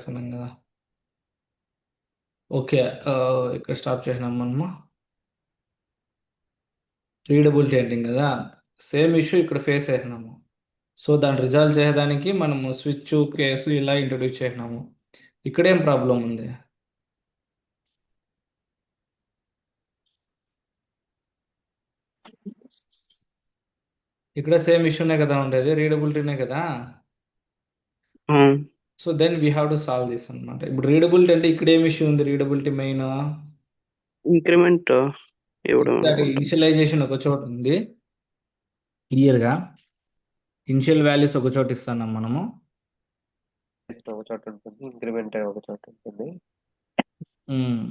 చేస్తున్నాం కదా. ఓకే. ఇక్కడ స్టాప్ చేసినాం మనము. రీడబిలిటీ ఎండింగ్ కదా. సేమ్ ఇష్యూ ఇక్కడ ఫేస్ చేసినాము. సో దాన్ని రిజాల్వ్ చేయడానికి మనము స్విచ్ కేసు ఇలా ఇంట్రొడ్యూస్ చేసినాము. ఇక్కడేం ప్రాబ్లం ఉంది? ఇక్కడ సేమ్ ఇష్యూనే కదా ఉండేది, రీడబిలిటీనే కదా. So then we have to solve this అనమాట. ఇప్పుడు రీడబిలిటీ అంటే ఇక్కడ ఏం ఇష్యూ ఉంది? రీడబిలిటీ మెయిన్ ఇంక్రిమెంట్ ఇవ్వడం ఎగ్జాక్ట్ అనుకుంటా. ఇనిషియలైజేషన్ ఒక చోట ఉంది క్లియర్గా. ఇనిషియల్ వాల్యూస్ ఒక చోట ఇస్తున్నాం మనము. ఒక చోట ఉంటుంది, ఇంక్రిమెంట్ ఒక చోట ఉంటుంది. మ్మ్.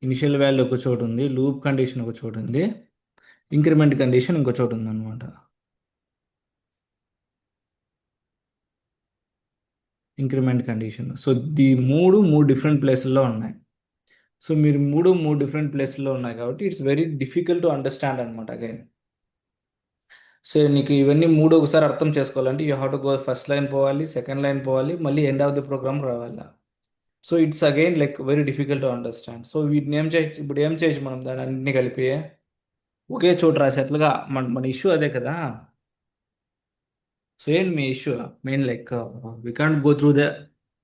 ఇనిషియల్ వాల్యూ ఒక చోటు ఉంది, లూప్ కండిషన్ ఒక చోటు ఉంది, ఇంక్రిమెంట్ కండిషన్ ఇంకో చోటు ఉంది అనమాట. Increment condition. సో మూడు డిఫరెంట్ ప్లేస్ల్లో ఉన్నాయి. సో మీరు మూడు డిఫరెంట్ ప్లేస్ల్లో ఉన్నాయి కాబట్టి it's very difficult to understand అనమాట అగైన్. సో నీకు ఇవన్నీ మూడు ఒకసారి అర్థం చేసుకోవాలంటే you have to go first line పోవాలి, సెకండ్ లైన్ పోవాలి, మళ్ళీ ఎండ్ ఆఫ్ ది ప్రోగ్రామ్ రావాలి. So it's again like very difficult to understand. So వీటిని ఏం చేయొచ్చు, ఇప్పుడు ఏం చేయొచ్చు మనం దాన్ని అన్నింటినీ కలిపి ఒకే చోట రాసేట్లుగా. మన మన ఇష్యూ అదే కదా. సో ఏంటి మీ issue? Main like we can't go through the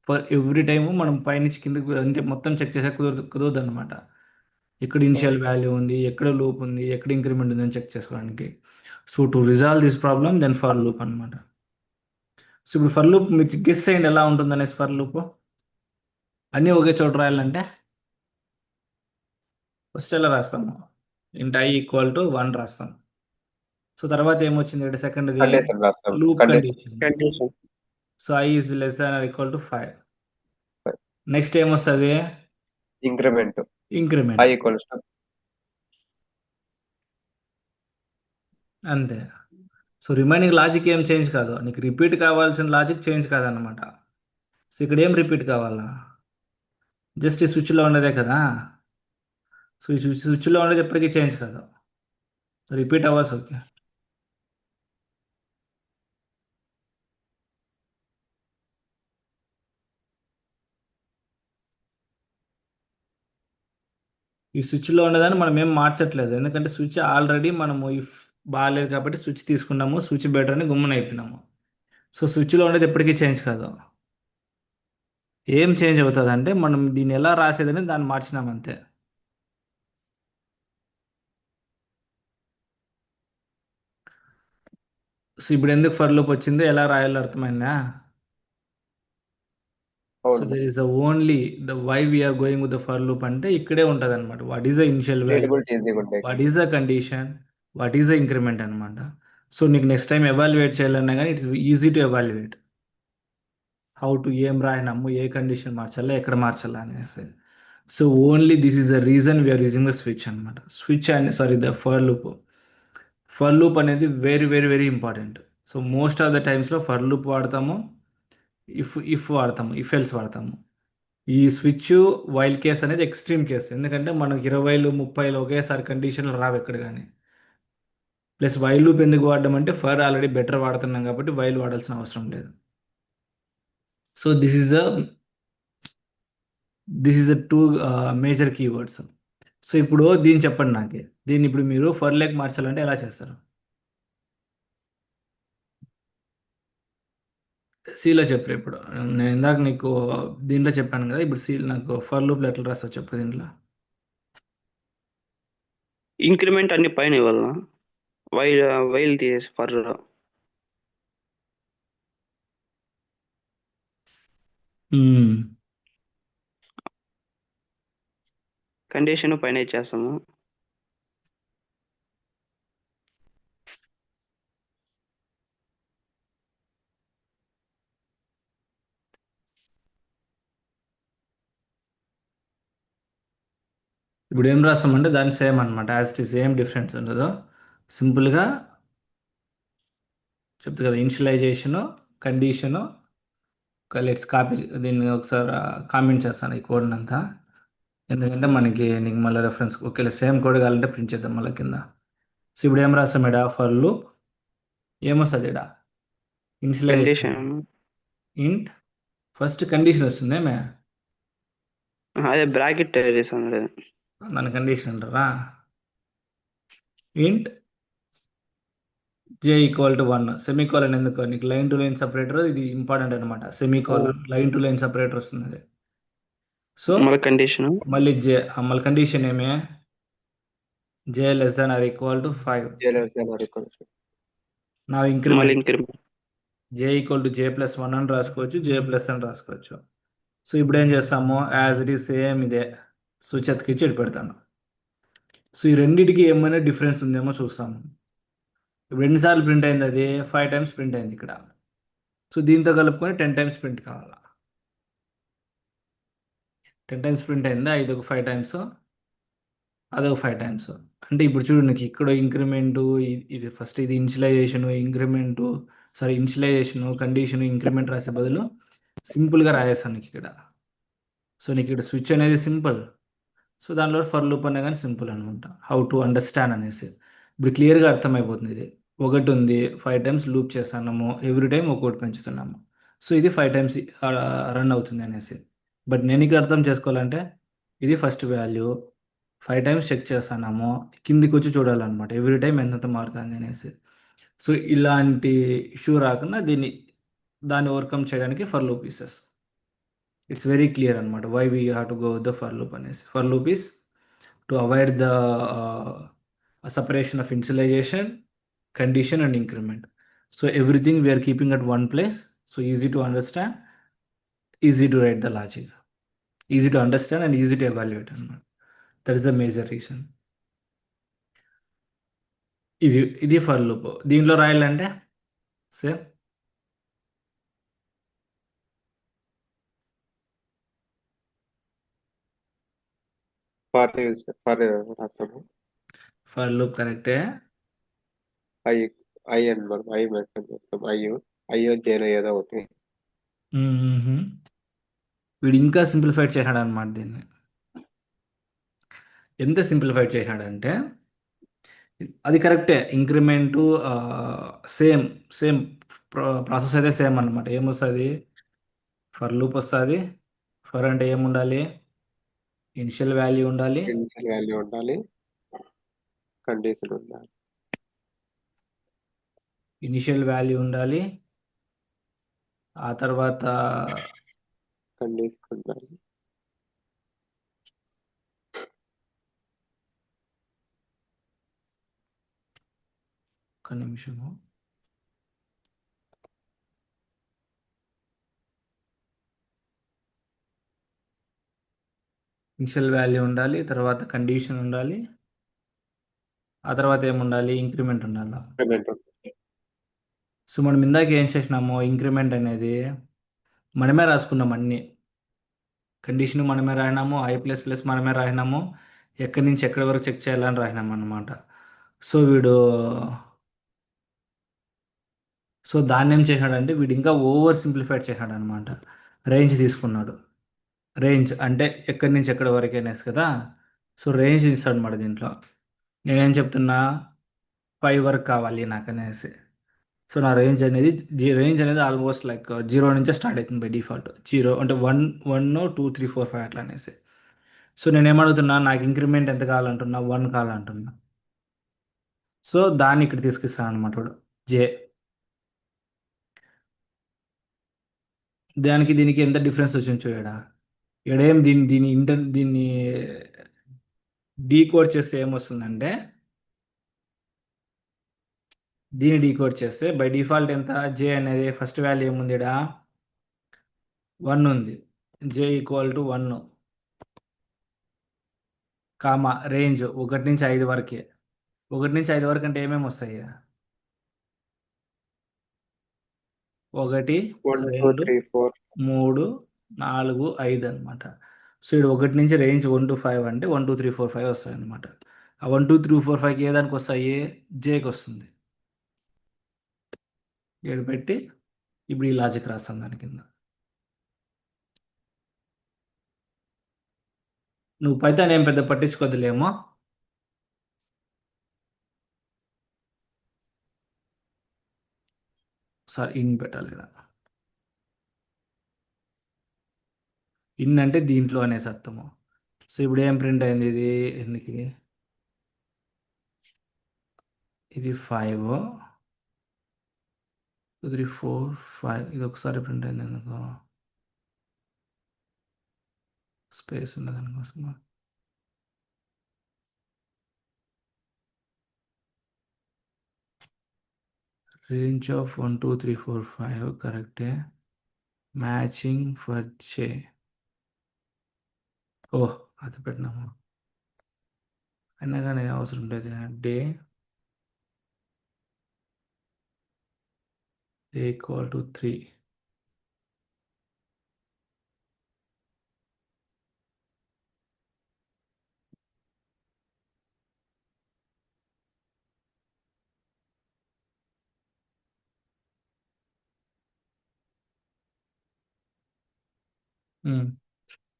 for every time మనం పైనుంచి కిందకి అంటే మొత్తం చెక్ చేసే కుదరదు అనమాట. ఎక్కడ ఇనిషియల్ వాల్యూ ఉంది, ఎక్కడ లూప్ ఉంది, ఎక్కడ ఇంక్రిమెంట్ ఉంది అని చెక్ చేసుకోవడానికి. So to resolve this problem then for loop అనమాట. సో ఇప్పుడు ఫర్ లూప్ మీరు గెస్ చేయండి ఎలా ఉంటుంది అనేసి. ఫర్ లూప్ అన్నీ ఒకే చోట రాయాలంటే ఫస్ట్ ఎలా రాస్తాము? ఇంట్ ఐ ఈక్వల్ టు 1 రాస్తాం. సో తర్వాత ఏమొచ్చింది ఇక్కడ సెకండ్ది? కండిషన్ రాస్తాం. Loop condition condition. Condition so i is less than or equal to 5. Next ఏమొస్తుంది? Increment increment. I equals to అంతే. సో రిమైనింగ్ లాజిక్ ఏం చేంజ్ కాదు, నీకు రిపీట్ కావాల్సిన లాజిక్ చేంజ్ కాదనమాట. సో ఇక్కడ ఏం రిపీట్ కావాలా? జస్ట్ ఈ స్విచ్లో ఉండేదే కదా. సో ఈ స్విచ్లో ఉండేది ఎప్పటికీ చేంజ్ కాదు, రిపీట్ అవ్వాల్సి. ఓకే. ఈ స్విచ్లో ఉండేదాన్ని మనం ఏం మార్చట్లేదు, ఎందుకంటే స్విచ్ ఆల్రెడీ మనము ఇఫ్ బాగాలేదు కాబట్టి స్విచ్ తీసుకున్నాము, స్విచ్ బెటర్ అని గుమ్మన అయిపోయినాము. సో స్విచ్లో ఉండేది ఎప్పటికీ చేంజ్ కాదు. ఏం చేంజ్ అవుతుంది అంటే మనం దీన్ని ఎలా రాసేదని దాన్ని మార్చినాం అంతే. సో ఇప్పుడు ఎందుకు ఫర్ లూప్ వచ్చిందో ఎలా రాయాలో అర్థమైందా? సో అవును. There is only the why we're going with the for loop అంటే ఇక్కడే ఉంటుంది అనమాట. What is the initial value, readability ఈజీగా ఉంటాయి. What is the condition, what is the increment అనమాట. సో నీకు నెక్స్ట్ టైం ఎవాల్యుయేట్ చేయాలన్నా కానీ it's easy to evaluate how to ఏం రాయినాము, ఏ కండిషన్ మార్చాలా, ఎక్కడ మార్చాలా అనేసి. So only this is the reason we're using the switch అనమాట. Switch and sorry the for loop. For loop అనేది very very very important. So most of the టైమ్స్లో ఫర్ లూప్ వాడతాము, ఇఫ్ వాడతాము, ఇఫ్ ఎల్స్ వాడతాము. ఈ switch wild case అనేది extreme case, ఎందుకంటే మనకు 20లు 30లు ఒకేసారి కండిషన్లు రావు ఎక్కడ కానీ. ప్లస్ వైల్ లూప్ ఎందుకు వాడడం అంటే ఫర్ ఆల్రెడీ బెటర్ వాడుతున్నాం కాబట్టి వైల్ వాడాల్సిన అవసరం లేదు. So this is the two major keywords. So ఇప్పుడు దీన్ని చెప్పండి నాకే, దీన్ని ఇప్పుడు మీరు ఫర్ లేక్ మార్చాలంటే ఎలా చేస్తారు? సీలో చెప్పరు ఇప్పుడు. నేను ఇందాక నీకు దీంట్లో చెప్పాను కదా, ఇప్పుడు సీల్ నాకు ఫర్ లూప్లో ఎట్లా రాస్తావు చెప్పు దీంట్లో. ఇంక్రిమెంట్ అన్ని పైన ఇవ్వాలా? వైల్ వైల్ తీసేసి ఫర్ మ్మ్. కండిషన్ పైన ఇచ్చేస్తాము. ఇప్పుడు ఏం రాస్తామంటే దాన్ని సేమ్ అనమాట, యాజ్ ఇట్ ఈస్, ఏం డిఫరెన్స్ ఉండదు. సింపుల్గా చెప్తా కదా, ఇనిషియలైజేషను, కండిషను. లెట్స్ కాపీ, దీన్ని ఒకసారి కామెంట్ చేస్తాను ఈ కోడ్ని అంతా, ఎందుకంటే మనకి నీకు మళ్ళీ రెఫరెన్స్. ఓకే సేమ్ కోడ్ కావాలంటే ప్రింట్ చేద్దాం మళ్ళీ కింద. సో ఇప్పుడు ఏం రాస్తాం ఇడ ఫర్ లూప్ ఏమొస్తుంది ఇడ ఇన్షియలైజేషన్ కండిషన్. ఇంట్ ఫస్ట్ కండిషన్ వస్తుంది ఏమే అదే బ్రాకెట్ తయారు చేస్తాను అదే. దాని కండిషన్ అంటారా ఇంట్ జే ఈక్వల్ టు 1 సెమీకోలన్ ఎందుకు నీకు లైన్ టు లైన్ సపరేటర్ ఇది ఇంపార్టెంట్ అనమాట semicolon line to line separator వస్తుంది అది సో మళ్ళీ కండిషన్. మళ్ళీ జే మళ్ళీ కండిషన్ ఏమే j less than or equal to 5 నా మళ్ళీ increment increment. J equal to j plus 1 అని రాసుకోవచ్చు జే ప్లస్ అని రాసుకోవచ్చు సో ఇప్పుడు ఏం చేస్తాము యాజ్ ఇట్ ఈస్ సేమ్ ఇదే సూచత్కి చెడు పెడతాను సో ఈ రెండింటికి ఏమైనా డిఫరెన్స్ ఉందేమో చూస్తాము ఇప్పుడు ఎన్నిసార్లు ప్రింట్ అయింది అది 5 టైమ్స్ ప్రింట్ అయింది ఇక్కడ సో దీంతో కలుపుకొని 10 టైమ్స్ ప్రింట్ కావాలా 10 టైమ్స్ ప్రింట్ అయిందా ఇది ఒక 5 టైమ్స్ అదొక 5 టైమ్స్ అంటే ఇప్పుడు చూడు నీకు ఇక్కడ ఇంక్రిమెంటు ఇది ఫస్ట్ ఇది ఇనిషియలైజేషను ఇంక్రిమెంటు సారీ ఇనిషియలైజేషను కండిషను ఇంక్రిమెంట్ రాసే బదులు సింపుల్గా రాయేస్తాను నీకు ఇక్కడ సో నీకు ఇక్కడ స్విచ్ అనేది సింపుల్ సో దానిలో ఫర్ లూప్ అనే కానీ సింపుల్ అనమాట హౌ టు అండర్స్టాండ్ అనేసి ఇప్పుడు క్లియర్గా అర్థమైపోతుంది ఇది ఒకటి ఉంది 5 టైమ్స్ లూప్ చేస్తున్నాము ఎవ్రీ టైం ఒక్కొక్కటి పెంచుతున్నాము సో ఇది 5 టైమ్స్ రన్ అవుతుంది అనేసి బట్ నేను ఇక్కడ అర్థం చేసుకోవాలంటే ఇది ఫస్ట్ వాల్యూ 5 టైమ్స్ చెక్ చేస్తున్నాము కిందికి వచ్చి చూడాలన్నమాట ఎవ్రీ టైం ఎంతెంత మారుతుంది అనేసి సో ఇలాంటి ఇష్యూ రాకుండా దాన్ని ఓవర్కమ్ చేయడానికి for loop uses it's very clear అనమాట why we have to go the for loop అనేసి for loop is to avoid the separation of initialization, condition and increment. So everything we are keeping at one place. So easy to understand, easy to write the logic, easy to understand and easy to evaluate. That is the major reason. ఇది for loop దీంట్లో రాయాలంటే same for రాస్తాము for loop కరెక్టే I I అని మనం I mention చేస్తాం I జేలో ఏదో ఒకటి వీడు ఇంకా సింప్లిఫైడ్ చేశాడు అనమాట దీన్ని ఎంత సింప్లిఫైడ్ చేశాడంటే అది కరెక్టే ఇంక్రిమెంటు సేమ్ సేమ్ ప్రాసెస్ అయితే సేమ్ అనమాట ఏమొస్తుంది ఫర్ లూప్ వస్తుంది ఫర్ అంటే ఏముండాలి ఇనిషియల్ వాల్యూ ఉండాలి ఇనిషియల్ వాల్యూ ఉండాలి కండిషన్ ఉండాలి ఇనిషియల్ వాల్యూ ఉండాలి ఆ తర్వాత కండిషన్ ఉండాలి ఒక నిమిషము ఇనిషియల్ వాల్యూ ఉండాలి తర్వాత కండిషన్ ఉండాలి ఆ తర్వాత ఏముండాలి ఇంక్రిమెంట్ ఉండాలి ఇంక్రిమెంట్ ఉండాలి సో మనం ఇందాక ఏం చేసినాము ఇంక్రిమెంట్ అనేది మనమే రాసుకున్నాం అన్నీ కండిషన్ మనమే రాసినాము ఐ ప్లస్ ప్లస్ మనమే రాసినాము ఎక్కడి నుంచి ఎక్కడి వరకు చెక్ చేయాలని రాసినాము అనమాట సో దాన్ని ఏం చేశాడంటే వీడు ఇంకా ఓవర్ సింప్లిఫైడ్ చేశాడు అనమాట రేంజ్ తీసుకున్నాడు రేంజ్ అంటే ఎక్కడి నుంచి ఎక్కడి వరకు అనేసి కదా సో రేంజ్ ఇస్తాడు అనమాట దీంట్లో నేనేం చెప్తున్నా 5 వరకు కావాలి నాకు అనేసి సో నా రేంజ్ అనేది ఆల్మోస్ట్ లైక్ 0 నుంచే స్టార్ట్ అవుతుంది బై డిఫాల్ట్ 0 అంటే 1 2 3 4 5 అట్లా అనేసి సో నేనేమడుగుతున్నా నాకు ఇంక్రిమెంట్ ఎంత కావాలంటున్నా 1 కావాలంటున్నా సో దాన్ని ఇక్కడ తీసుకొస్తాను అనమాట వాడు జే దీనికి ఎంత డిఫరెన్స్ వచ్చింది చూడడా ఇక్కడేం దీన్ని డీకోడ్ చేస్తే ఏమొస్తుందంటే దీన్ని డీకోడ్ చేస్తే బై డిఫాల్ట్ ఎంత జే అనేది ఫస్ట్ వాల్యూ ఏముంది ఇక్కడ 1 ఉంది జే ఈక్వల్ టు 1 కామా రేంజ్ 1 నుంచి 5 వరకే 1 నుంచి 5 వరకు అంటే ఏమేమి వస్తాయి 1 1 2 2 3 4 3 4 5 అనమాట సో ఇక్కడ 1 నుంచి రేంజ్ 1 to 5 అంటే 1 2 3 4 5 వస్తాయి అనమాట ఆ 1 2 3 4 5 ఏ దానికి వస్తాయి జేకి వస్తుంది ఇక్కడ పెట్టి ఇప్పుడు ఈ లాజిక్ రాస్తాం దాని కింద నువ్వు పైథాన్ ఏం పెద్ద పట్టించుకోవద్దులేమో సారీ ఇన్ పెట్టాలి ఇక్కడ. ఇన్ అంటే దీంట్లో అనేసి అర్థము. సో ఇప్పుడు ఏం ప్రింట్ అయింది ఇది ఎందుకు ఇది 5 2 3 4 5 ఇది ఒకసారి ప్రింట్ అయింది ఎందుకు స్పేస్ ఉన్నది అందుకోసం. రేంజ్ ఆఫ్ 1 2 3 4 5 కరెక్టే. మ్యాచింగ్ ఫర్ జే. ఓహ్ అది పెట్టినాము అయినా కానీ అవసరం లేదు. Day equal to 3.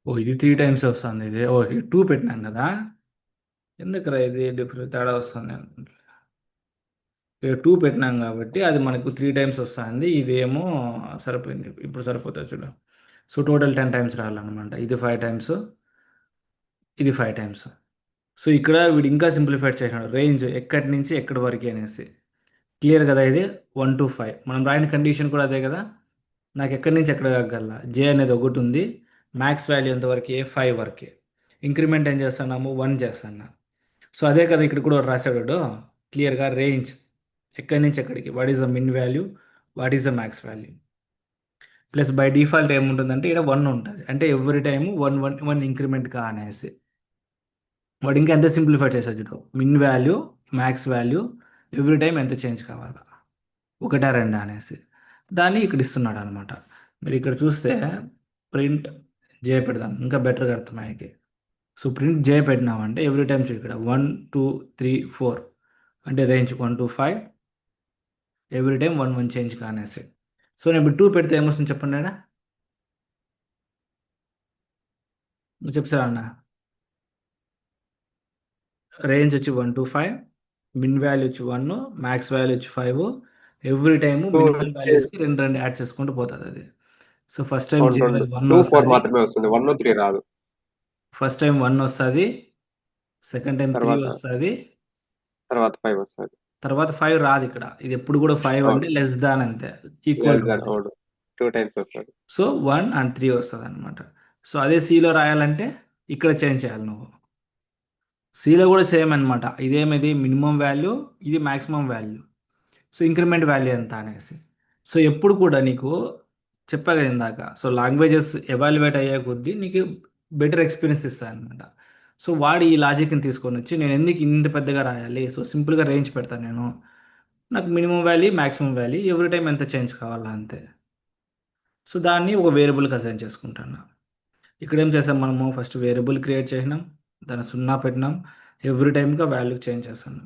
ఓ ఇది 3 టైమ్స్ వస్తుంది ఇది. ఓ ఇది 2 పెట్టినాం కదా ఎందుకురా ఇది డిఫరెంట్ తేడా వస్తుంది. ఇక్కడ 2 పెట్టినాం కాబట్టి అది మనకు 3 టైమ్స్ వస్తుంది. ఇదేమో సరిపోయింది ఇప్పుడు సరిపోతుంది చూడు. సో టోటల్ 10 టైమ్స్ రావాలన్నమాట. ఇది 5 టైమ్స్ ఇది 5 టైమ్స్. సో ఇక్కడ వీడు ఇంకా సింప్లిఫైడ్ చేసినాడు రేంజ్ ఎక్కడి నుంచి ఎక్కడి వరకు అనేసి. క్లియర్ కదా ఇది 1 to 5 మనం రాయని కండిషన్ కూడా అదే కదా. నాకు ఎక్కడి నుంచి ఎక్కడ కాగల జే అనేది ఒకటి ఉంది. మ్యాక్స్ వాల్యూ ఎంతవరకే 5 వరకే. ఇంక్రిమెంట్ ఏం చేస్తున్నాము 1 చేస్తున్నా. సో అదే కదా ఇక్కడ కూడా రాశాడు క్లియర్గా రేంజ్ ఎక్కడి నుంచి ఎక్కడికి what is the min value what is the max value. Plus by default ఏముంటుందంటే ఇక్కడ 1 ఉంటుంది అంటే ఎవ్రీ టైము 1 ఇంక్రిమెంట్ కా అనేసి. వాడు ఇంకా ఎంత సింప్లిఫై చేశాడు చూడు. Min value max value every time ఎంత చేంజ్ కావాలా ఒకటా రెండా అనేసి దాన్ని ఇక్కడ ఇస్తున్నాడు అనమాట. మీరు ఇక్కడ చూస్తే ప్రింట్ జే పెడదాం ఇంకా బెటర్గా అర్థమయ్యేకి. సో ప్రింట్ జే పెట్టినామంటే ఎవ్రీ టైం ఇక్కడ 1 2 3 4 అంటే range 1 to 5 every time 1 change కానేసి. సో నేను ఇప్పుడు 2 పెడితే ఏమొస్తుంది చెప్పండి అన్న నువ్వు చెప్తారా అన్న. రేంజ్ వచ్చి 1 to 5 మిన్ వాల్యూ వచ్చి 1 మ్యాక్స్ వాల్యూ వచ్చి 5 ఎవ్రీ టైము మినిమల్ వాల్యూస్కి రెండు రెండు యాడ్ చేసుకుంటూ పోతుంది అది. సో ఫస్ట్ టైం 1 2 4 మాత్రమే వస్తుంది 1 3 రాదు. ఫస్ట్ టైం 1 వస్తుంది సెకండ్ టైం 3 వస్తుంది తర్వాత 5 వస్తుంది తర్వాత 5 రాదు ఇక్కడ. ఇది ఎప్పుడు కూడా 5 అంటే లెస్ దాన్ అంతే ఈక్వల్ 2 టైమ్స్ వస్తుంది. సో 1 and 3 వస్తుంది అనమాట. సో అదే సిలో రాయాలంటే ఇక్కడ చేంజ్ చేయాలి నువ్వు. సిలో కూడా సేమ్ అనమాట. ఇదేమిది మినిమం వాల్యూ ఇది maximum value. So increment value ఎంత అనేసి. సో ఎప్పుడు కూడా నీకు చెప్పా కదా ఇందాక. సో లాంగ్వేజెస్ ఎవాల్యుయేట్ అయ్యే కొద్దీ నీకు బెటర్ ఎక్స్పీరియన్స్ ఇస్తాయి అనమాట. సో వాడు ఈ లాజిక్ని తీసుకొని వచ్చి నేను ఎందుకు ఇంత పెద్దగా రాయాలి సో సింపుల్గా రేంజ్ పెడతాను నేను. నాకు minimum value maximum value every time ఎంత చేంజ్ కావాలా అంతే. సో దాన్ని ఒక వేరియబుల్కి అసైన్ చేసుకుంటాను. ఇక్కడ ఏం చేసాం మనము ఫస్ట్ వేరియబుల్ క్రియేట్ చేసినాం దాన్ని 0 పెట్టినాం ఎవ్రీ టైంగా వాల్యూ చేంజ్ చేస్తాను.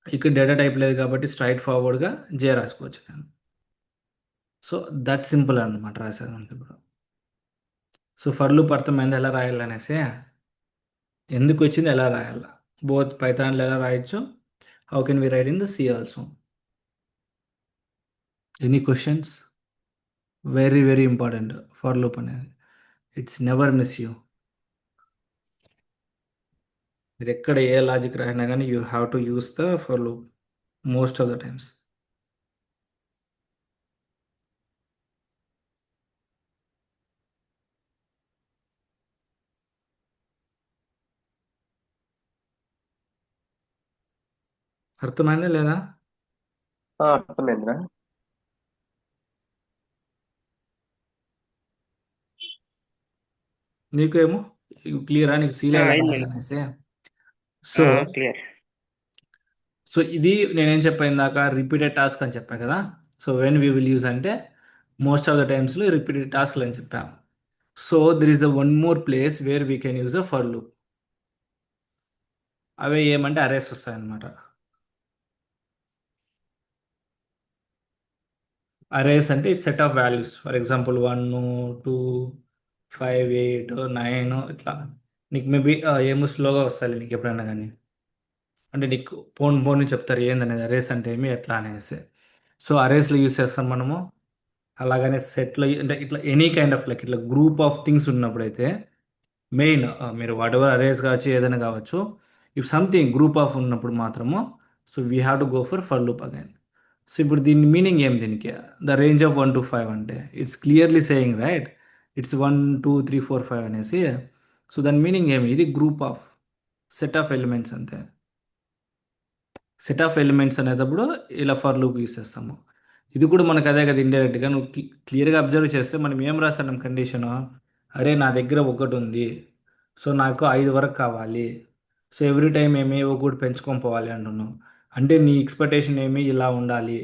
ఇక్కడ డేటా టైప్ లేదు కాబట్టి స్ట్రైట్ ఫార్వర్డ్గా జే రాసుకోవచ్చు నేను. సో దట్ సింపుల్ అనమాట రాసేది మనకి ఇప్పుడు. సో ఫర్ లూప్ అర్థమైంది ఎలా రాయాలనేసి ఎందుకు వచ్చింది ఎలా రాయాలి బోత్ పైథాన్లో ఎలా రాయొచ్చు how can we write in the C also. Any questions very very important for loop అనేది. It's never miss you. మీరు ఎక్కడ ఏ లాజిక్ రాయినా కానీ you have to use the for loop most of the times. అర్థమైందా లేదా అర్థమైందిరా. నీకేమో క్లియరా నీకు సీలో అయింది. అనేసి. So clear. సో ఇది నేనేం చెప్పాను ఇందాక రిపీటెడ్ టాస్క్ అని చెప్పా కదా. So when we will use అంటే మోస్ట్ ఆఫ్ ద టైమ్స్లో రిపీటెడ్ టాస్క్లు అని చెప్పాము. So there is a one more place where we can use a for loop. అవే ఏమంటే అరేస్ వస్తాయన్నమాట. అరేస్ అంటే it's set of values for example 1 2 5 8 9 ఇట్లా. నీకు మేబీ ఏమో స్లోగా వస్తాయి నీకు ఎప్పుడైనా కానీ అంటే నీకు పోన్ చెప్తారు ఏందనేది అరేస్ అంటే ఏమి ఎట్లా అనేసి. సో అరేస్లో యూస్ చేస్తాం మనము. అలాగనే సెట్లో అంటే ఇట్లా ఎనీ కైండ్ ఆఫ్ లైక్ ఇట్లా గ్రూప్ ఆఫ్ థింగ్స్ ఉన్నప్పుడైతే మెయిన్ మీరు వాట్ ఎవర్ అరేస్ కావచ్చు ఏదైనా కావచ్చు. ఇఫ్ సంథింగ్ గ్రూప్ ఆఫ్ ఉన్నప్పుడు మాత్రము so we have to go for loop again. So ఇప్పుడు దీని మీనింగ్ ఏం దీనికి ద రేంజ్ ఆఫ్ 1 to 5 అంటే it's clearly saying right it's 1 2 3 4 5 అనేసి. సో దాని మీనింగ్ ఏమి ఇది group of set of elements అంతే. సెట్ ఆఫ్ ఎలిమెంట్స్ అనేటప్పుడు ఇలా ఫర్ లూప్ యూస్ చేస్తాము. ఇది కూడా మనకు అదే కదా ఇండైరెక్ట్గా నువ్వు క్లియర్గా అబ్జర్వ్ చేస్తే మనం ఏం రాస్తున్నాం కండిషను. అరే నా దగ్గర ఒకటి ఉంది సో నాకు 5 వరకు కావాలి. సో ఎవ్రీ టైం ఏమి ఒకటి పెంచుకొని పోవాలి అంటున్నావు. అంటే నీ ఎక్స్పెక్టేషన్ ఏమి ఇలా ఉండాలి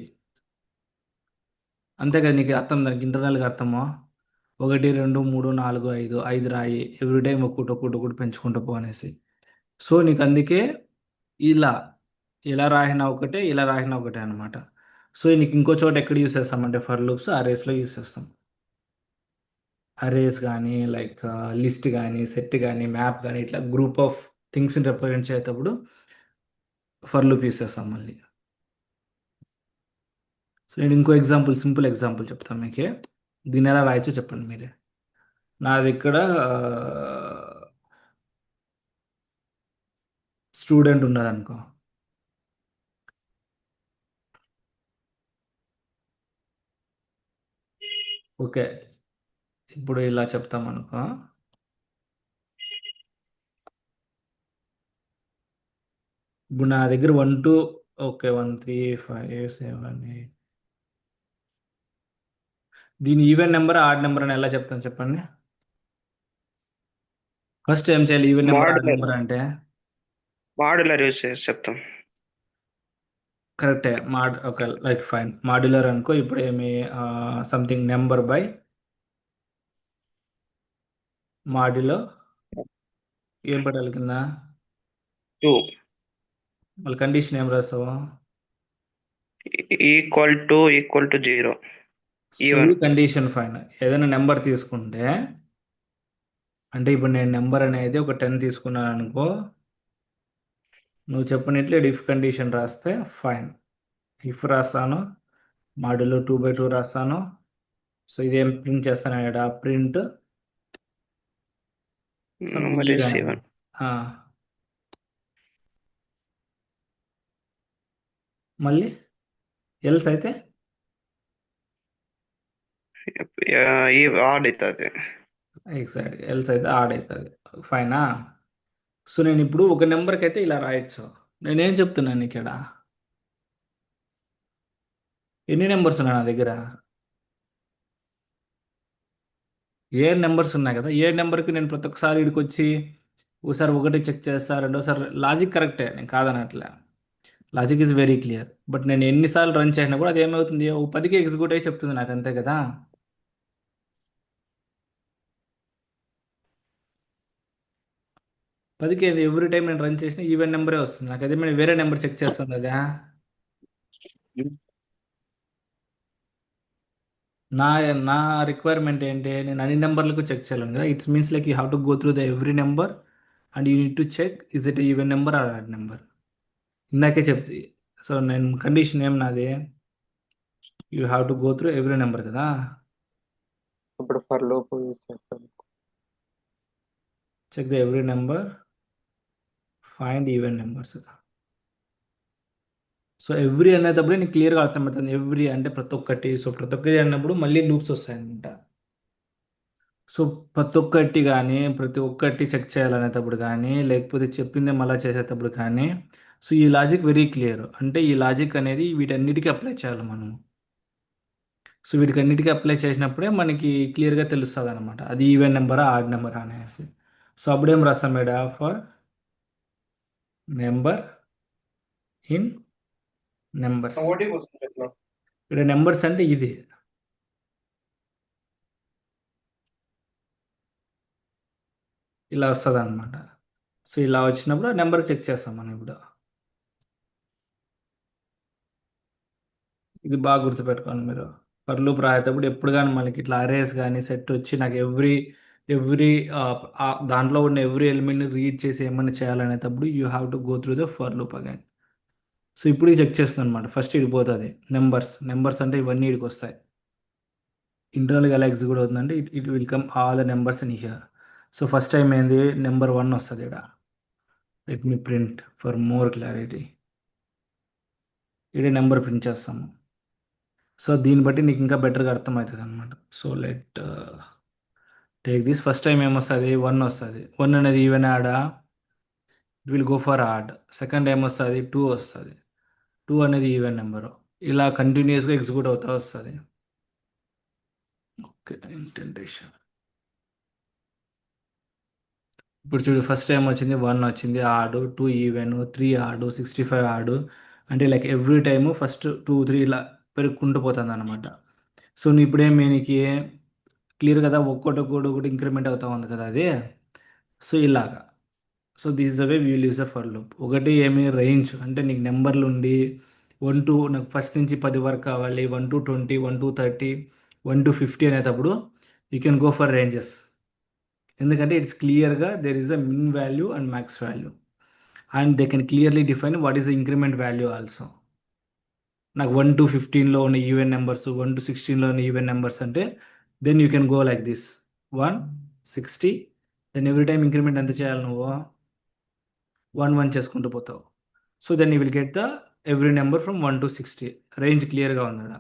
అంతే కదా. నీకు అర్థం దానికి ఇంటర్నల్గా అర్థమో 1 2 3 4 5 రాయి ఎవ్రీ టైం ఒక్కటి పెంచుకుంటూ పో అనేసి. సో నీకు అందుకే ఇలా ఇలా రాసిన ఒకటే ఇలా రాసిన ఒకటే అనమాట. సో నీకు ఇంకో చోట ఎక్కడ యూస్ చేస్తామంటే ఫర్ లూప్స్ అరేస్లో యూస్ చేస్తాం. అరేస్ కానీ లైక్ లిస్ట్ కానీ సెట్ కానీ మ్యాప్ కానీ ఇట్లా గ్రూప్ ఆఫ్ థింగ్స్ని రిప్రజెంట్ చేసేటప్పుడు ఫర్ లూప్ యూస్ చేస్తాం మళ్ళీ. సో నేను ఇంకో ఎగ్జాంపుల్ సింపుల్ ఎగ్జాంపుల్ చెప్తాను మీకే. దీన్ని ఎలా రాయొచ్చో చెప్పండి మీరే. నాది ఇక్కడ స్టూడెంట్ ఉన్నదనుకో. ఓకే ఇప్పుడు ఇలా చెప్తాం అనుకో. ఇప్పుడు నా దగ్గర 1 2 ఓకే 1 3 5 7 8 దీని ఈవెన్ నెంబర్ ఆడ్ నెంబర్ అని ఎలా చెప్తాను చెప్పండి. ఫస్ట్ ఏం చేయాలి even number odd modular number అంటే. మాడ్యులర్ యూస్ చేసి చెప్తాం. కరెక్టే ఓకే లైక్ ఫైన్ మాడ్యులర్ అనుకో. ఇప్పుడు ఏమి సంథింగ్ నెంబర్ బై మాడ్యులో ఏం పెట్టాలి కింద. 2 మళ్ళీ కండిషన్ ఏం రాస్తావు. Equal to 0 so even. ఇది కండిషన్ ఫైన్. ఏదైనా నెంబర్ తీసుకుంటే అంటే ఇప్పుడు నేను నెంబర్ అనేది ఒక 10 తీసుకున్నాను అనుకో. నువ్వు చెప్పినట్లే ఇఫ్ కండిషన్ రాస్తే ఫైన్. ఇఫ్ రాస్తాను మాడ్యులో 2/2 రాస్తాను. సో ఇదేం ప్రింట్ చేస్తాను ఇక్కడ print something number is even. Even. మళ్ళీ ఎల్స్ అయితే ఆడ్ అవుతుంది. ఎగ్జాక్ట్ ఎల్స్ అయితే ఆడ్ అవుతుంది. ఫైనా. సో నేను ఇప్పుడు ఒక నెంబర్కి అయితే ఇలా రాయొచ్చు. నేనేం చెప్తున్నాను ఇక్కడ ఎన్ని నెంబర్స్ ఉన్నాయి నా దగ్గర. 7 నెంబర్స్ ఉన్నాయి కదా. 7 నెంబర్కి నేను ప్రతి ఒక్కసారి ఇక్కడికి వచ్చి ఒకసారి ఒకటి చెక్ చేస్తా రెండోసారి లాజిక్ కరెక్టే నేను కాదనట్లే. Logic is very clear. But నేను ఎన్నిసార్లు రన్ చేసినా కూడా అది ఏమవుతుంది ఓ 10కి ఎగ్జిక్యూట్ అయ్యి చెప్తుంది నాకు అంతే కదా. 10కి ఎవ్రీ టైం నేను రన్ చేసిన ఈవెన్ నెంబరే వస్తుంది నాకు. అదే నేను వేరే నెంబర్ చెక్ చేస్తుంది అదా. నా నా రిక్వైర్మెంట్ ఏంటి నేను అన్ని నెంబర్లకు చెక్ చేయాలని కదా. It's means like you have to go through the every number and you need to check is it even number or odd number. ఇందాకే చెప్తే సో నేను కండిషన్ ఏం నాది you have to go through every number కదా. ఇప్పుడు for loop uses చేస్తాం. Check the every number find even numbers. So every అనేటప్పుడే నీకు క్లియర్గా అర్థమవుతుంది. ఎవ్రీ అంటే ప్రతి ఒక్కటి. సో ప్రతి ఒక్కటి అన్నప్పుడు మళ్ళీ లూప్స్ వస్తాయన్నమాట. సో ప్రతి ఒక్కటి చెక్ చేయాలనేటప్పుడు కానీ లేకపోతే చెప్పిందే మళ్ళీ చేసేటప్పుడు కానీ సో ఈ లాజిక్ వెరీ క్లియర్. అంటే ఈ లాజిక్ అనేది వీటన్నిటికీ అప్లై చేయాలి మనం. సో వీటికి అన్నిటికీ అప్లై చేసినప్పుడే మనకి క్లియర్గా తెలుస్తుంది అనమాట అది ఈవెన్ నెంబరా ఆడ్ నెంబరా అనేసి. సో అప్పుడేం రాస్తాం మేడ ఫర్ నెంబర్ ఇన్ నెంబర్స్. ఇక్కడ నెంబర్స్ అంటే ఇది ఇలా వస్తుంది అనమాట. సో ఇలా వచ్చినప్పుడు ఆ నెంబర్ చెక్ చేస్తాం మనం ఇప్పుడు. ఇది బాగా గుర్తుపెట్టుకోండి మీరు. ఫర్ లూప్ రాసేటప్పుడు ఎప్పుడు కానీ మనకి ఇట్లా అరేస్ కానీ సెట్ వచ్చి నాకు ఎవ్రీ దాంట్లో ఉన్న ఎవ్రీ ఎలిమెంట్ని రీడ్ చేసి ఏమైనా చేయాలనేటప్పుడు you have to go through the for loop again. So ఇప్పుడు చెక్ చేస్తుంది అనమాట. ఫస్ట్ ఇది పోతుంది నెంబర్స్ అంటే ఇవన్నీ ఇడికి వస్తాయి. ఇంటర్నల్గా ఎలా ఎగ్జిక్యూట్ అవుతుందంటే it will come all the numbers in here. So first time ఏంది నెంబర్ 1 వస్తుంది ఇక్కడ. Let me print for more clarity. ఇక్కడ నెంబర్ ప్రింట్ చేస్తాము. సో దీన్ని బట్టి నీకు ఇంకా బెటర్గా అర్థమవుతుంది అనమాట. So let take this. First time ఏమొస్తుంది 1 వస్తుంది. 1 అనేది ఈవెన్ యాడా, it will go for odd. Second ఏమొస్తుంది 2 వస్తుంది. 2 అనేది ఈవెన్ నెంబరు. ఇలా కంటిన్యూస్గా ఎగ్జిక్యూట్ అవుతా వస్తుంది. ఓకే, ఇంటెంటేషన్. ఇప్పుడు చూడు, ఫస్ట్ టైం వచ్చింది 1 వచ్చింది ఆడు, 2 ఈవెన్, 3 ఆడు, 65 ఆడు. అంటే లైక్ ఎవ్రీ టైము ఫస్ట్ 2 3 ఇలా పెరుగుకుంటూ పోతుంది అనమాట. సో నువ్వు ఇప్పుడేమి నీకు క్లియర్ కదా, ఒక్కొక్కటి ఇంక్రిమెంట్ అవుతా ఉంది కదా అది. సో ఇలాగా. So this is the way we will use the for loop. ఒకటి ఏమి రేంజ్ అంటే నీకు నెంబర్లు ఉండి 1 to నాకు ఫస్ట్ నుంచి 10 వరకు కావాలి, 1 to 20, 1 to 30, 1 to 50 అనేటప్పుడు you can go for ranges. ఎందుకంటే ఇట్స్ క్లియర్గా there is a min value and max value, and they can clearly define what is the increment value also. నాకు 1 to 15లో ఉన్న even numbers, 1 to 16లో ఉన్న even numbers అంటే then you can go like this 160. Then every time increment ఎంత చేయాలి నువ్వు 1 చేసుకుంటూ పోతావు. So then you will get the every number from 1 to 60. Range క్లియర్గా ఉన్నాడు.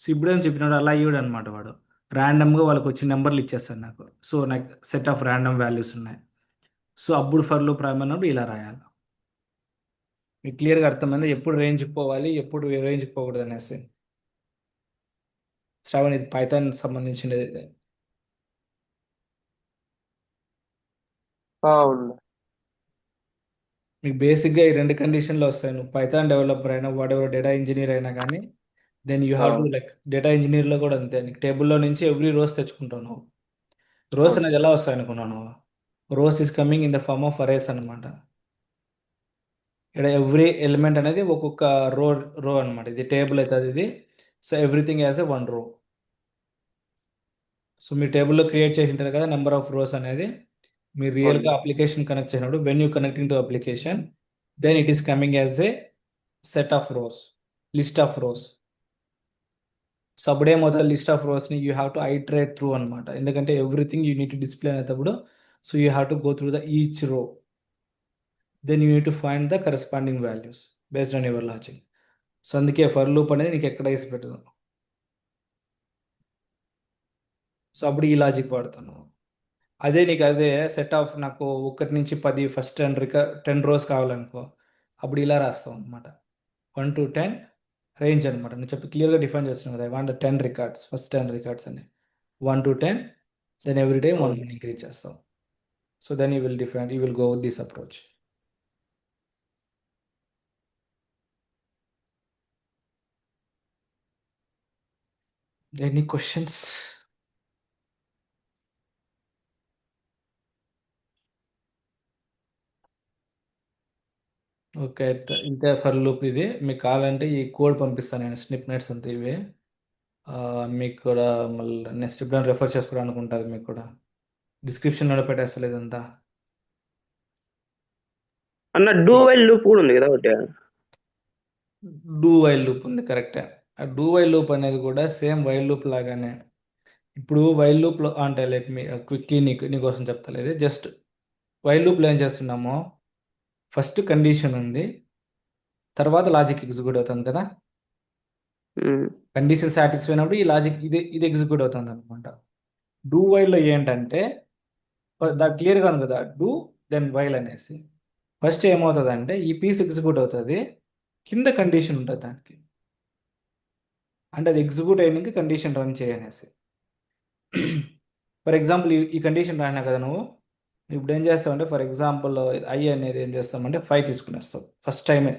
సో ఇప్పుడేం చెప్పినాడు, అలా ఇవ్వడు అనమాట వాడు. ర్యాండమ్గా వాళ్ళకి వచ్చిన నెంబర్లు ఇచ్చేస్తాడు నాకు. సో నాకు సెట్ ఆఫ్ ర్యాండమ్ వాల్యూస్ ఉన్నాయి. సో అప్పుడు ఫర్ లూప్ రాయమన్నప్పుడు ఇలా రాయాలి. మీకు క్లియర్గా అర్థమైంది ఎప్పుడు రేంజ్కి పోవాలి, ఎప్పుడు రేంజ్కి పోకూడదు అనేసి. శ్రావణ్, ఇది పైథాన్ సంబంధించినది ఇది. అవును. మీకు బేసిక్గా ఈ 2 కండిషన్లు వస్తాయి. నువ్వు పైథాన్ డెవలపర్ అయినా, వాట్ ఎవర్ డేటా ఇంజనీర్ అయినా కానీ, then you have to like data ఇంజనీర్లో కూడా అంతే. నీకు టేబుల్లో నుంచి ఎవ్రీ రోస్ తెచ్చుకుంటావు నువ్వు. రోస్ అనేది ఎలా వస్తాయి అనుకున్నావు నువ్వు? Rows is coming in the form of arrays అనమాట. ఇక్కడ ఎవ్రీ ఎలిమెంట్ అనేది ఒక్కొక్క రో రో అనమాట. ఇది టేబుల్ అవుతుంది ఇది. సో ఎవ్రీథింగ్ యాజ్ ఎ 1 రో. సో మీ టేబుల్లో క్రియేట్ చేసి ఉంటారు కదా నెంబర్ ఆఫ్ రోస్ అనేది. మీరు రియల్గా అప్లికేషన్ కనెక్ట్ చేసినప్పుడు when you connecting to application, then it is coming as a set of rows, list of rows. So అప్పుడేమవుతుంది, లిస్ట్ ఆఫ్ రోస్ని you have to iterate through అనమాట. ఎందుకంటే everything you need to display అనేటప్పుడు so you have to go through the each row. Then you need to find the corresponding values based on your logic. So అందుకే for loop అనేది నీకు ఎక్కడ వేసి పెట్టదు. So అప్పుడు ఈ లాజిక్ వాడతాను. అదే నీకు అదే సెట్ ఆఫ్ నాకు 1 నుంచి 10 ఫస్ట్ 10 రోస్ కావాలనుకో, అప్పుడు ఇలా రాస్తాం అనమాట. 1 to 10 రేంజ్ అనమాట. నువ్వు చెప్పి క్లియర్గా డిఫైన్ చేస్తున్నావు కదా, I want the 10 records, first 10 records అని. 1 to 10, then every time 1 increase చేస్తాం. So then you will go with this approach. Any questions? Okay, ఇంతే ఫర్ లూప్ ఇది. మీకు కావాలంటే ఈ కోడ్ పంపిస్తాను నేను, స్నిప్ నెట్స్ అంతా ఇవి. మీకు కూడా మళ్ళీ నెక్స్ట్ ఎప్పుడైనా రెఫర్ చేసుకోవడానికి ఉంటుంది. మీకు కూడా డిస్క్రిప్షన్లో పెట్టేస్తలేదు ఇదంతా. అన్న డూ వైల్ లూప్ కూడా ఉంది కదా ఒకటి. డూ వైల్ లూప్ ఉంది, కరెక్టే. ఆ డూ వైల్ లూప్ అనేది కూడా సేమ్ వైల్ లూప్ లాగానే. ఇప్పుడు వైల్ లూప్లో అంటే లెట్ మీ క్విక్లీ నీకోసం చెప్తలేదు. జస్ట్ వైల్ లూప్లో ఏం చేస్తున్నామో, ఫస్ట్ కండిషన్ ఉంది, తర్వాత లాజిక్ ఎగ్జిక్యూట్ అవుతుంది కదా. కండిషన్ సాటిస్ఫై అయినప్పుడు ఈ లాజిక్ ఇది ఎగ్జిక్యూట్ అవుతుంది అనమాట. డూ వైల్లో ఏంటంటే దాని క్లియర్గా ఉంది కదా, డూ దెన్ వైల్ అనేసి. ఫస్ట్ ఏమవుతుంది అంటే ఈ పీస్ ఎగ్జిక్యూట్ అవుతుంది, కింద కండిషన్ ఉంటుంది దానికి. అంటే అది ఎగ్జిక్యూట్ అయినాక కండిషన్ రన్ చేయనేసి. ఫర్ ఎగ్జాంపుల్ ఈ కండిషన్ రాయినా కదా నువ్వు, ఇప్పుడు ఏం చేస్తావంటే ఫర్ ఎగ్జాంపుల్ ఐ అనేది ఏం చేస్తామంటే 5 తీసుకునేస్తావు ఫస్ట్ టైమే.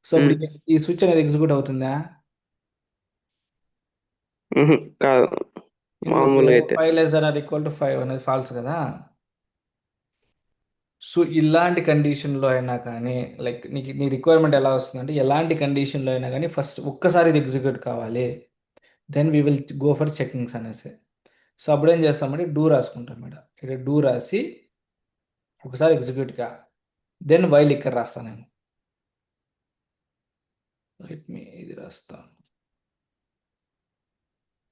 సో ఇప్పుడు ఈ స్విచ్ అనేది ఎగ్జిక్యూట్ అవుతుందా? కాదు, మామూలుగా అయితే 5 less than or equal to 5 అనేది ఫాల్స్ కదా. సో ఇలాంటి కండిషన్లో అయినా కానీ లైక్ నీ రిక్వైర్మెంట్ ఎలా వస్తుందంటే, ఎలాంటి కండిషన్లో అయినా కానీ ఫస్ట్ ఒక్కసారి ఇది ఎగ్జిక్యూట్ కావాలి, then we will go for checkings అనేసి. సో అప్పుడు ఏం చేస్తామంటే డూ రాసుకుంటాం మేడం. ఇక్కడ డూ రాసి ఒకసారి ఎగ్జిక్యూట్గా, దెన్ వైల్ ఇక్కడ రాస్తాను నేను. లెట్ మీ ఇది రాస్తా,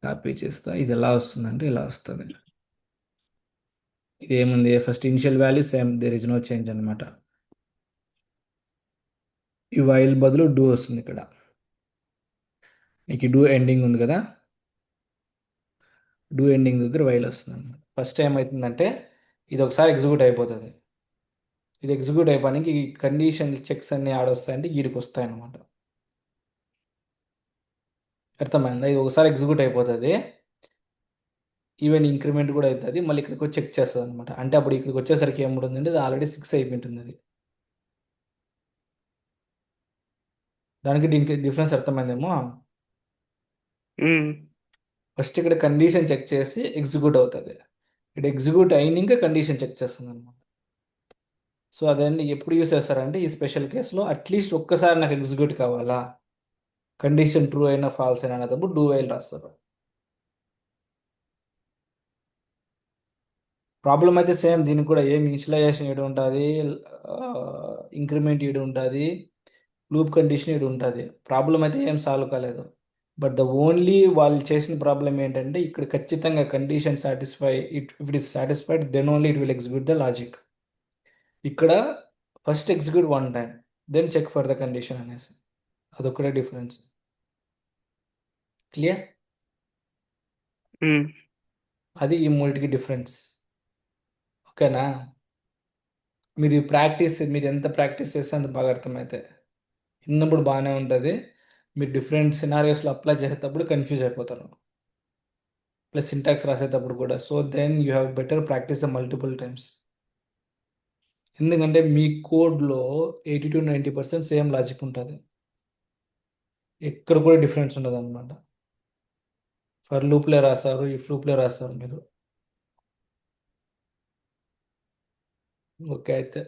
కాపీ చేస్తా. ఇది ఎలా వస్తుందంటే ఇలా వస్తుంది. ఇది ఏముంది, first initial value same, there is no change అనమాట. ఈ వైల్ బదులు డూ వస్తుంది ఇక్కడ. నీకు డూ ఎండింగ్ ఉంది కదా, డూ ఎండింగ్ దగ్గర వైల్ వస్తుంది అనమాట. ఫస్ట్ ఏమవుతుందంటే ఇది ఒకసారి ఎగ్జిక్యూట్ అయిపోతుంది. ఇది ఎగ్జిక్యూట్ అయిపోయి ఈ కండిషన్ చెక్స్ అన్ని ఆడొస్తాయంటే వీడికి వస్తాయి అనమాట. అర్థమైందా? ఇది ఒకసారి ఎగ్జిక్యూట్ అయిపోతుంది, ఈవెన్ ఇంక్రిమెంట్ కూడా అవుతుంది, మళ్ళీ ఇక్కడికి వచ్చి చెక్ చేస్తుంది అనమాట. అంటే అప్పుడు ఇక్కడికి వచ్చేసరికి ఏముంటుందంటే ఇది ఆల్రెడీ 6 అయిపోయింటుంది. అది దానికి దీనికి డిఫరెన్స్ అర్థమైందేమో. ఫస్ట్ ఇక్కడ కండిషన్ చెక్ చేసి ఎగ్జిక్యూట్ అవుతుంది, ఇక్కడ ఎగ్జిక్యూట్ అయినాక కండిషన్ చెక్ చేస్తుంది అనమాట. సో అదన్నీ ఎప్పుడు యూస్ చేస్తారంటే ఈ స్పెషల్ కేసులో అట్లీస్ట్ ఒక్కసారి నాకు ఎగ్జిక్యూట్ కావాలా, కండిషన్ ట్రూ అయినా ఫాల్స్ అయినా అన్నప్పుడు డూ వైల్ రాస్తారు. ప్రాబ్లం అయితే సేమ్, దీనికి కూడా ఏం ఇనిషియలైజేషన్ ఏడు ఉంటుంది, ఇంక్రిమెంట్ ఏడు ఉంటుంది, లూప్ కండిషన్ ఏడు ఉంటుంది. ప్రాబ్లం అయితే ఏం సాల్వ్ కాలేదు. బట్ ద ఓన్లీ వాళ్ళు చేసిన ప్రాబ్లం ఏంటంటే ఇక్కడ ఖచ్చితంగా condition satisfy, if it is satisfied then only it will execute the logic. ఇక్కడ first execute 1 time then check for the condition అనేసి, అదొక్కటే డిఫరెన్స్. క్లియర్? అది ఈ మూడిటికి డిఫరెన్స్. ఓకేనా? మీరు ఎంత ప్రాక్టీస్ చేస్తే అంత బాగా అర్థమైతే, విన్నప్పుడు బాగానే ఉంటుంది, మీరు డిఫరెంట్ సినారియోస్లో అప్లై చేసేటప్పుడు కన్ఫ్యూజ్ అయిపోతారు, ప్లస్ సింటాక్స్ రాసేటప్పుడు కూడా. So then you have better practice the multiple times. ఎందుకంటే మీ కోడ్లో 80 to 90% సేమ్ లాజిక్ ఉంటుంది, ఎక్కడ కూడా డిఫరెన్స్ ఉండదు అనమాట. ఫర్ లూప్లే రాస్తారు, ఇఫ్ లూప్లే రాస్తారు మీరు. ఓకే అయితే